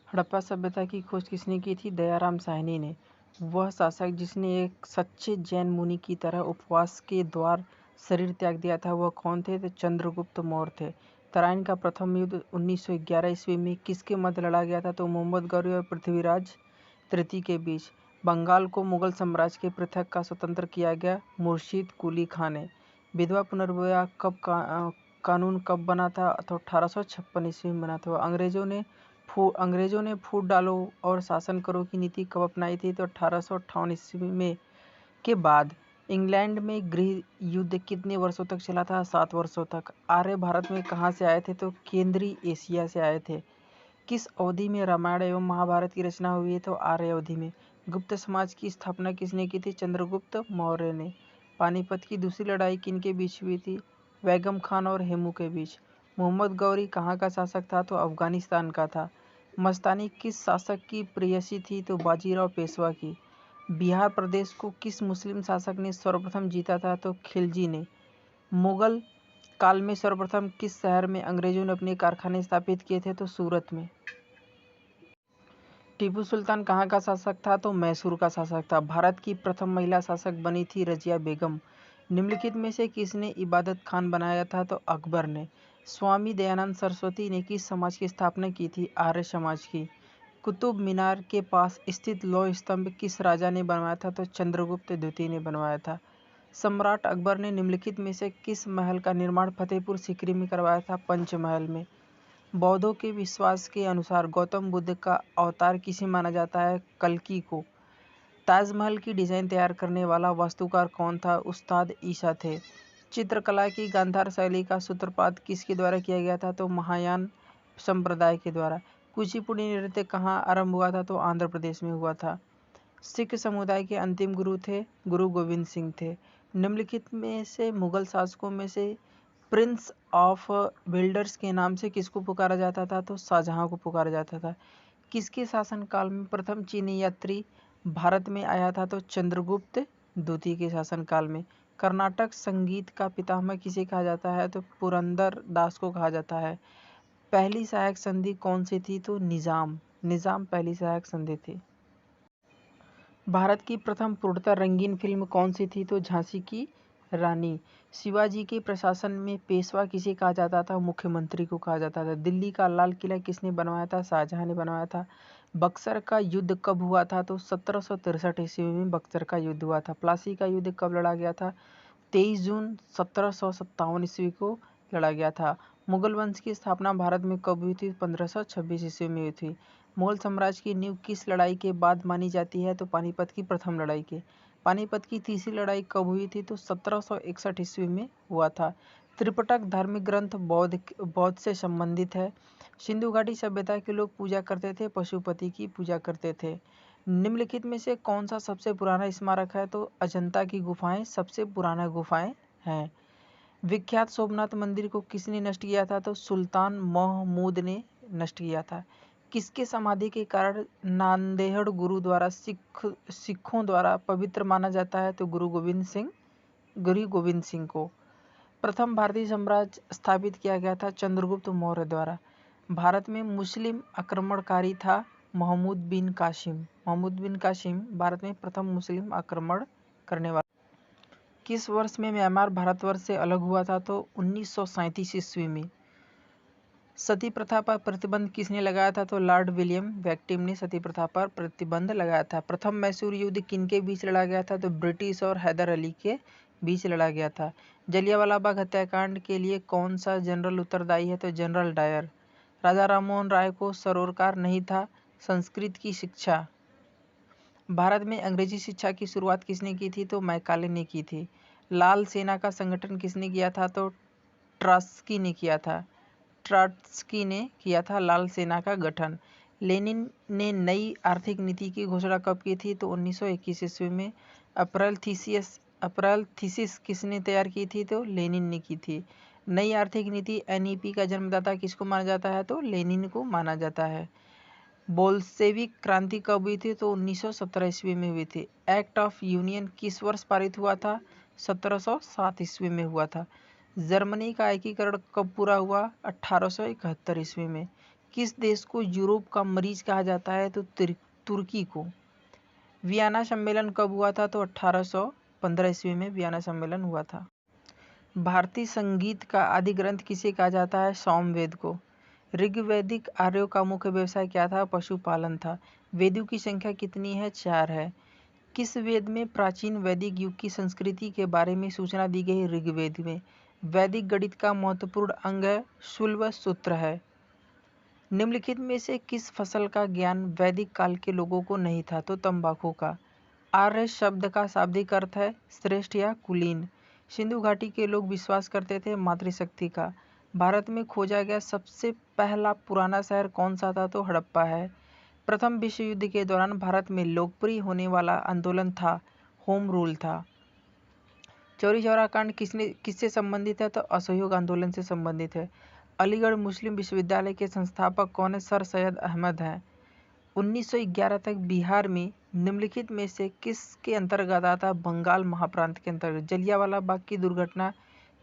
हड़प्पा सभ्यता की खोज किसने की थी? दयाराम साहनी ने। वह शासक जिसने एक सच्चे जैन मुनि की तरह उपवास के द्वार शरीर त्याग दिया था, वह कौन थे? तो चंद्रगुप्त मौर्य थे। तराइन का प्रथम युद्ध 1911 ईस्वी में किसके मध्य लड़ा गया था? तो मोहम्मद गौरी और पृथ्वीराज तृतीय के बीच। बंगाल को मुगल साम्राज्य के पृथक का स्वतंत्र किया गया मुर्शीद कुली खां ने। विधवा पुनर्विवाह कानून कब बना था? तो 1856 ईस्वी में बना था। अंग्रेजों ने फूट डालो और शासन करो की नीति कब अपनाई थी? तो 1858 ईस्वी में के बाद। इंग्लैंड में गृह युद्ध कितने वर्षों तक चला था? 7 वर्षों तक। आर्य भारत में कहाँ से आए थे? तो केंद्रीय एशिया से आए थे। किस अवधि में रामायण एवं महाभारत की रचना हुई है? तो आर्य अवधि में। गुप्त समाज की स्थापना किसने की थी? चंद्रगुप्त मौर्य ने। पानीपत की दूसरी लड़ाई किनके बीच हुई थी? बैगम खान और हेमू के बीच। मोहम्मद गौरी कहाँ का शासक था? तो अफगानिस्तान का था। मस्तानी किस शासक की प्रेयसी थी? तो बाजीराव पेशवा की। बिहार प्रदेश को किस मुस्लिम शासक ने सर्वप्रथम जीता था? तो खिलजी ने। मुगल काल में सर्वप्रथम किस शहर में अंग्रेजों ने अपने कारखाने स्थापित किए थे? तो सूरत में। टीपू सुल्तान कहाँ का शासक था? तो मैसूर का शासक था। भारत की प्रथम महिला शासक बनी थी रजिया बेगम। निम्नलिखित में से किसने इबादत खान बनाया था? तो अकबर ने। स्वामी दयानंद सरस्वती ने किस समाज की स्थापना की थी? आर्य समाज की। कुतुब मीनार के पास स्थित लौह स्तंभ किस राजा ने बनवाया था? तो चंद्रगुप्त द्वितीय ने बनवाया था। सम्राट अकबर ने निम्नलिखित में से किस महल का निर्माण फतेहपुर सीकरी में करवाया था? पंचमहल में। बौद्धों के विश्वास के अनुसार गौतम बुद्ध का अवतार किसे माना जाता है? कल्कि को। ताजमहल की डिजाइन तैयार करने वाला वास्तुकार कौन था? उस्ताद ईसा थे। चित्रकला की गांधार शैली का सूत्रपात किसके द्वारा किया गया था? तो महायान संप्रदाय के द्वारा। कुचिपुड़ी नृत्य कहाँ आरंभ हुआ था? तो आंध्र प्रदेश में हुआ था। सिख समुदाय के अंतिम गुरु थे गुरु गोविंद सिंह थे। निम्नलिखित में से मुगल शासकों में से प्रिंस ऑफ बिल्डर्स के नाम से किसको पुकारा जाता था? तो शाहजहां को पुकारा जाता था। किसके शासनकाल में प्रथम चीनी यात्री भारत में आया था? तो चंद्रगुप्त द्वितीय के शासनकाल में। कर्नाटक संगीत का पितामह किसे कहा जाता है? तो पुरंदर दास को कहा जाता है। पहली सहायक संधि कौन सी थी? तो निजाम पहली सहायक संधि थी। भारत की प्रथम पूर्णतः रंगीन फिल्म कौन सी थी? तो झांसी की रानी। शिवाजी के प्रशासन में पेशवा किसे कहा जाता था? मुख्यमंत्री को कहा जाता था। दिल्ली का लाल किला किसने बनवाया था? शाहजहां ने बनवाया था। बक्सर का युद्ध कब हुआ था? तो 1763 ईस्वी में बक्सर का युद्ध हुआ था। प्लासी का युद्ध कब लड़ा गया था? 23 जून 1757 ईस्वी को लड़ा गया था। मुगल वंश की स्थापना भारत में कब हुई थी? 1526 ईस्वी में हुई थी। मुगल साम्राज्य की नींव किस लड़ाई के बाद मानी जाती है? तो पानीपत की प्रथम लड़ाई के। पानीपत की तीसरी लड़ाई कब हुई थी? तो 1761 ईस्वी में हुआ था। त्रिपिटक धार्मिक ग्रंथ बौद्ध से संबंधित है। सिंधु घाटी सभ्यता के लोग पूजा करते थे, पशुपति की पूजा करते थे। निम्नलिखित में से कौन सा सबसे पुराना स्मारक है? तो अजंता की गुफाएं सबसे पुराना गुफाएं हैं। विख्यात सोमनाथ मंदिर को किसने नष्ट किया था? तो सुल्तान महमूद ने नष्ट किया था। किसके समाधि के कारण नांदेड़ गुरुद्वारा सिखों द्वारा पवित्र माना जाता है? तो गुरु गोविंद सिंह को। प्रथम भारतीय साम्राज्य स्थापित किया गया था चंद्रगुप्त मौर्य द्वारा। भारत में मुस्लिम आक्रमणकारी था महमूद बिन कासिम भारत में प्रथम मुस्लिम आक्रमण करने वाला। किस वर्ष में म्यांमार भारतवर्ष से अलग हुआ था? तो 1937 ईस्वी में। सती प्रथा पर प्रतिबंध किसने लगाया था? तो लॉर्ड विलियम बेक्टिम ने सती प्रथा पर प्रतिबंध लगाया था। प्रथम मैसूर युद्ध किनके बीच लड़ा गया था? तो ब्रिटिश और हैदर अली के बीच लड़ा गया था। जलियांवाला बाग हत्याकांड के लिए कौन सा जनरल उत्तरदायी है? तो जनरल डायर। राजा राममोहन राय को सरोकार नहीं था। संस्कृत की शिक्षा। भारत में अंग्रेजी शिक्षा की शुरुआत किसने की थी? तो मैकाले ने की थी। लाल सेना का संगठन किसने किया था? तो ट्रॉट्स्की ने किया था लाल सेना का गठन। लेनिन ने नई आर्थिक नीति की घोषणा कब की थी? तो 1921 ईस्वी में। अप्रैल थीसिस किसने तैयार की थी? तो लेनिन ने की थी। नई आर्थिक नीति एनईपी का जन्मदाता किसको माना जाता है? तो लेनिन को माना जाता है। बोल्शेविक क्रांति कब हुई थी? तो 1917 ईस्वी में हुई थी। एक्ट ऑफ यूनियन किस वर्ष पारित हुआ था? 1707 ईस्वी में हुआ था। जर्मनी का एकीकरण कब पूरा हुआ? 1871 ईस्वी में। किस देश को यूरोप का मरीज कहा जाता है? तो तुर्की को। वियना सम्मेलन कब हुआ था? तो 1815 ईस्वी में वियना सम्मेलन हुआ था। भारतीय संगीत का आदि ग्रंथ किसे कहा जाता है? सामवेद को। ऋग्वैदिक आर्यों का मुख्य व्यवसाय क्या था? पशुपालन था। वेदों की संख्या कितनी है? 4 है। किस वेद में प्राचीन वैदिक युग की संस्कृति के बारे में सूचना दी गई? ऋग्वेद में। वैदिक गणित का महत्वपूर्ण अंग है शुल्ब सूत्र है। निम्नलिखित में से किस फसल का ज्ञान वैदिक काल के लोगों को नहीं था? तो तंबाकू का। आर्य शब्द का शाब्दिक अर्थ है श्रेष्ठ या कुलीन। सिंधु घाटी के लोग विश्वास करते थे मातृशक्ति का। भारत में खोजा गया सबसे पहला पुराना शहर कौन सा था? तो हड़प्पा है। प्रथम विश्व युद्ध के दौरान भारत में लोकप्रिय होने वाला आंदोलन था होम रूल था। चौरी चौरा कांड किससे संबंधित है? तो असहयोग आंदोलन से संबंधित है। अलीगढ़ मुस्लिम विश्वविद्यालय के संस्थापक कौन है? सर सैयद अहमद हैं। 1911 तक बिहार में निम्नलिखित में से किसके अंतर्गत आता? बंगाल महाप्रांत के अंतर्गत। जलियांवाला बाग की दुर्घटना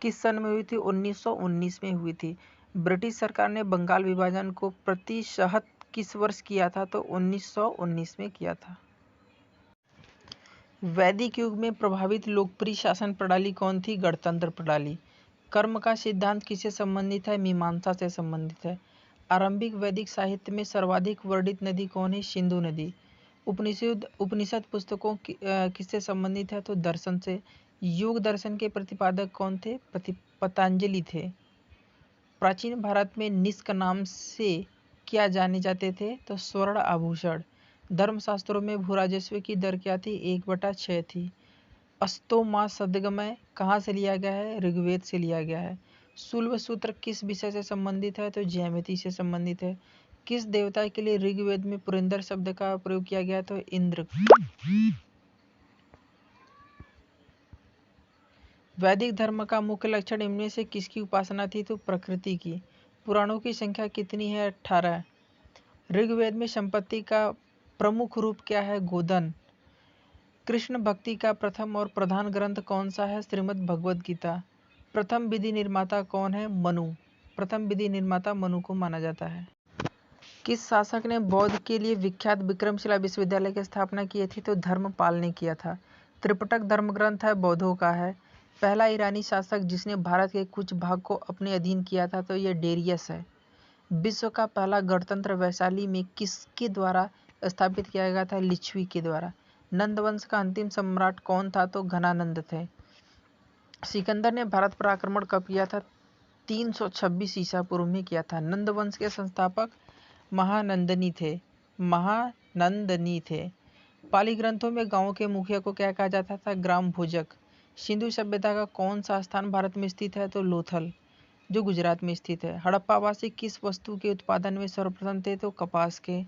किस सन में हुई थी? 1919 में हुई थी। ब्रिटिश सरकार ने बंगाल विभाजन को प्रतिशत किस वर्ष किया था? तो 1919 में किया था। वैदिक युग में प्रभावित लोकप्रिय शासन प्रणाली कौन थी? गणतंत्र प्रणाली। कर्म का सिद्धांत किससे संबंधित है? मीमांसा से संबंधित है। आरंभिक वैदिक साहित्य में सर्वाधिक वर्णित नदी कौन है? सिंधु नदी। उपनिषद पुस्तकों किससे संबंधित है? तो दर्शन से। योग दर्शन के प्रतिपादक कौन थे? पतंजलि थे। प्राचीन भारत में निष्क नाम से क्या जाने जाते थे? तो स्वर्ण आभूषण। धर्मशास्त्रों में भूराजस्व की दर क्या थी? 1/6 थी। अस्तो माँ सदगमय कहाँ से लिया गया है? ऋग्वेद से लिया गया है। शुल्ब सूत्र किस विषय से संबंधित है? तो ज्यामिति से संबंधित है। किस देवता के लिए ऋग्वेद में पुरंदर शब्द का प्रयोग किया गया? तो इंद्र। वैदिक धर्म का मुख्य लक्षण इनमें से किसकी उपासना थी? तो प्रकृति की। पुराणों की संख्या कितनी है? 18। ऋग्वेद में संपत्ति का प्रमुख रूप क्या है? गोधन। कृष्ण भक्ति का प्रथम और प्रधान ग्रंथ कौन सा है? श्रीमद् भगवद गीता। प्रथम विधि निर्माता कौन है? मनु। प्रथम विधि निर्माता मनु को माना जाता है। किस शासक ने बौद्ध के लिए विख्यात विक्रमशिला विश्वविद्यालय की स्थापना की थी? तो धर्मपाल ने किया था। त्रिपिटक धर्म ग्रंथ है बौद्धों का है। पहला ईरानी शासक जिसने भारत के कुछ भाग को अपने अधीन किया था तो यह डेरियस है। विश्व का पहला गणतंत्र वैशाली में किसके द्वारा स्थापित किया गया था? लिच्छवी के द्वारा। नंद वंश का अंतिम सम्राट कौन था? तो घनानंद थे। सिकंदर ने भारत पर आक्रमण कब किया था? 326 ईसा पूर्व में किया था। नंद वंश के संस्थापक महानंदनी थे। पाली ग्रंथों में गांवों के मुखिया को क्या कहा जाता था? ग्राम भोजक। सिंधु सभ्यता का कौन सा स्थान भारत में स्थित है? तो लोथल जो गुजरात में स्थित है। हड़प्पावासी किस वस्तु के उत्पादन में सर्वप्रथम थे? तो कपास के।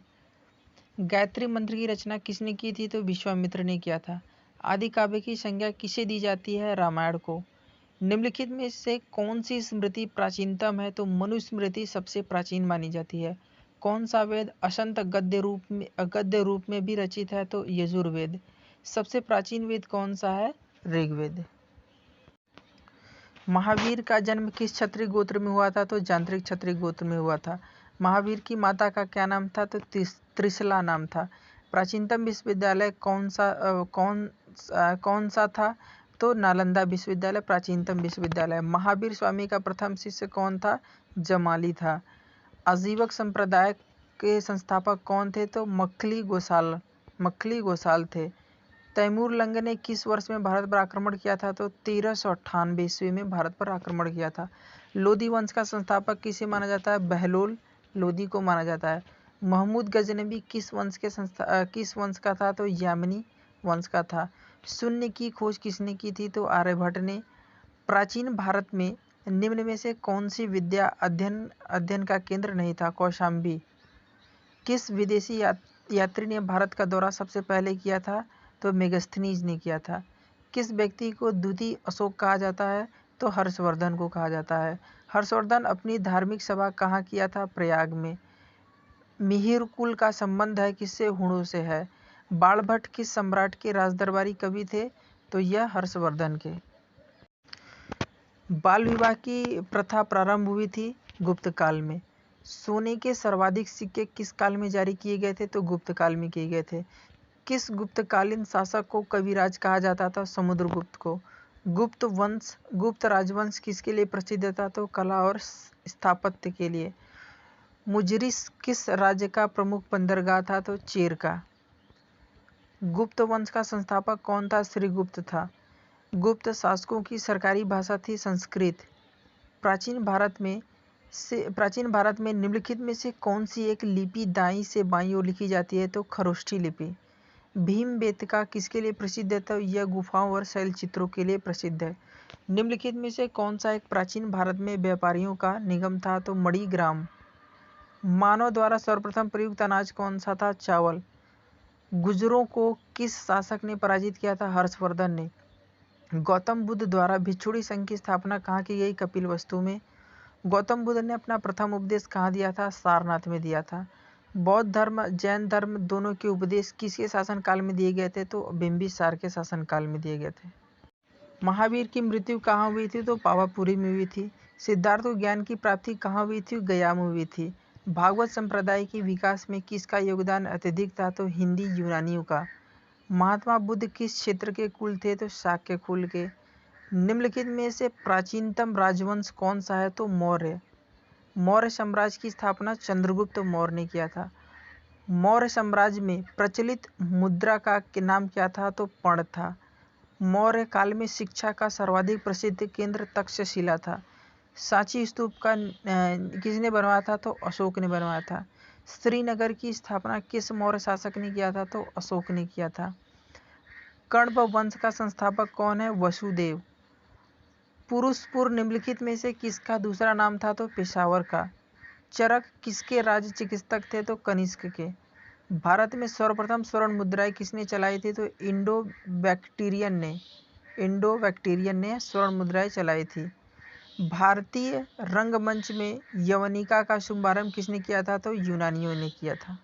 गायत्री मंत्र की रचना किसने की थी? तो विश्वामित्र ने किया था। आदि काव्य की संज्ञा किसे दी जाती है? रामायण को। निम्नलिखित में से कौन सी स्मृति प्राचीनतम है? तो मनुस्मृति सबसे प्राचीन मानी जाती है। कौन सा वेद असंत गद्य रूप में भी रचित है? तो यजुर्वेद। सबसे प्राचीन वेद कौन सा है? ऋग्वेद। महावीर का जन्म किस क्षत्रिय गोत्र में हुआ था? तो जांत्रिक क्षत्रिय गोत्र में हुआ था। महावीर की माता का क्या नाम था? तो त्रिशला नाम था। प्राचीनतम विश्वविद्यालय कौन सा था? तो नालंदा विश्वविद्यालय प्राचीनतम विश्वविद्यालय। महावीर स्वामी का प्रथम शिष्य कौन था? जमाली था। आजीवक संप्रदाय के संस्थापक कौन थे? तो मखली गोसाल थे। तैमूर लंग ने किस वर्ष में भारत पर आक्रमण किया था? तो 1398 ईस्वी में भारत पर आक्रमण किया था। लोदी वंश का संस्थापक किसे माना जाता है? बहलोल लोदी को माना जाता है। महमूद गजनबी किस वंश का था? तो यामनी वंश का था। शून्य की खोज किसने की थी? तो आर्यभट्ट ने। प्राचीन भारत में निम्न में से कौन सी विद्या अध्ययन का केंद्र नहीं था? कौशाम्बी। किस विदेशी यात्री ने भारत का दौरा सबसे पहले किया था? तो मेगस्थनीज ने किया था। किस व्यक्ति को द्वितीय अशोक कहा जाता है? तो हर्षवर्धन को कहा जाता है। हर्षवर्धन अपनी धार्मिक सभा कहाँ किया था? प्रयाग में। मिहिर कुल का संबंध है किससे? हुणों से है। बाणभट्ट किस सम्राट के राजदरबारी कवि थे? तो यह हर्षवर्धन के। बाल विवाह की प्रथा प्रारंभ हुई थी गुप्त काल में। सोने के सर्वाधिक सिक्के किस काल में जारी किए गए थे? तो गुप्त काल में किए गए थे। किस गुप्तकालीन शासक को कविराज कहा जाता था? समुद्रगुप्त को। गुप्त राजवंश किसके लिए प्रसिद्ध था? तो कला और स्थापत्य के लिए। मुजरिस किस राज्य का प्रमुख बंदरगाह था? तो चेर का। गुप्त वंश का संस्थापक कौन था? श्रीगुप्त था। गुप्त शासकों की सरकारी भाषा थी संस्कृत। प्राचीन भारत में निम्नलिखित में से कौन सी एक लिपि दाईं से बाईं ओर लिखी जाती है? तो खरोष्ठी लिपि। भीमबेटका किसके लिए प्रसिद्ध है? तो यह गुफाओं और शैल चित्रों के लिए प्रसिद्ध है। निम्नलिखित में से कौन सा एक प्राचीन भारत में व्यापारियों का निगम था? तो मणिग्राम। मानव द्वारा सर्वप्रथम प्रयुक्त अनाज कौन सा था? चावल। गुर्जरों को किस शासक ने पराजित किया था? हर्षवर्धन ने। गौतम बुद्ध द्वारा भिक्षुणी संघ की स्थापना कहाँ की गई? कपिलवस्तु में। गौतम बुद्ध ने अपना प्रथम उपदेश कहाँ दिया था? सारनाथ में दिया था। बौद्ध धर्म जैन धर्म दोनों के उपदेश किसके शासनकाल में दिए गए थे? तो बिंबिसार के शासनकाल में दिए गए थे। महावीर की मृत्यु कहाँ हुई थी? तो पावापुरी में हुई थी। सिद्धार्थ को ज्ञान की प्राप्ति कहाँ हुई थी? गया में हुई थी। भागवत संप्रदाय के विकास में किसका योगदान अत्यधिक था? तो हिंदी यूनानियों का। महात्मा बुद्ध किस क्षेत्र के कुल थे? तो शाक्य कुल के। निम्नलिखित में से प्राचीनतम राजवंश कौन सा है? तो मौर्य। मौर्य साम्राज्य की स्थापना चंद्रगुप्त मौर्य ने किया था। मौर्य साम्राज्य में प्रचलित मुद्रा का नाम क्या था? तो पर्ण था। मौर्य काल में शिक्षा का सर्वाधिक प्रसिद्ध केंद्र तक्षशिला था। सांची स्तूप का किसने बनवाया था? तो अशोक ने बनवाया था। श्रीनगर की स्थापना किस मौर्य शासक ने किया था? तो अशोक ने किया था। कण्व वंश का संस्थापक कौन है? वसुदेव। पुरुषपुर निम्नलिखित में से किसका दूसरा नाम था? तो पेशावर का। चरक किसके राज्य चिकित्सक थे? तो कनिष्क के। भारत में सर्वप्रथम स्वर्ण मुद्राएं किसने चलाई थी? तो इंडो बैक्टीरियन ने स्वर्ण मुद्राएं चलाई थी। भारतीय रंगमंच में यवनिका का शुभारंभ किसने किया था? तो यूनानियों ने किया था।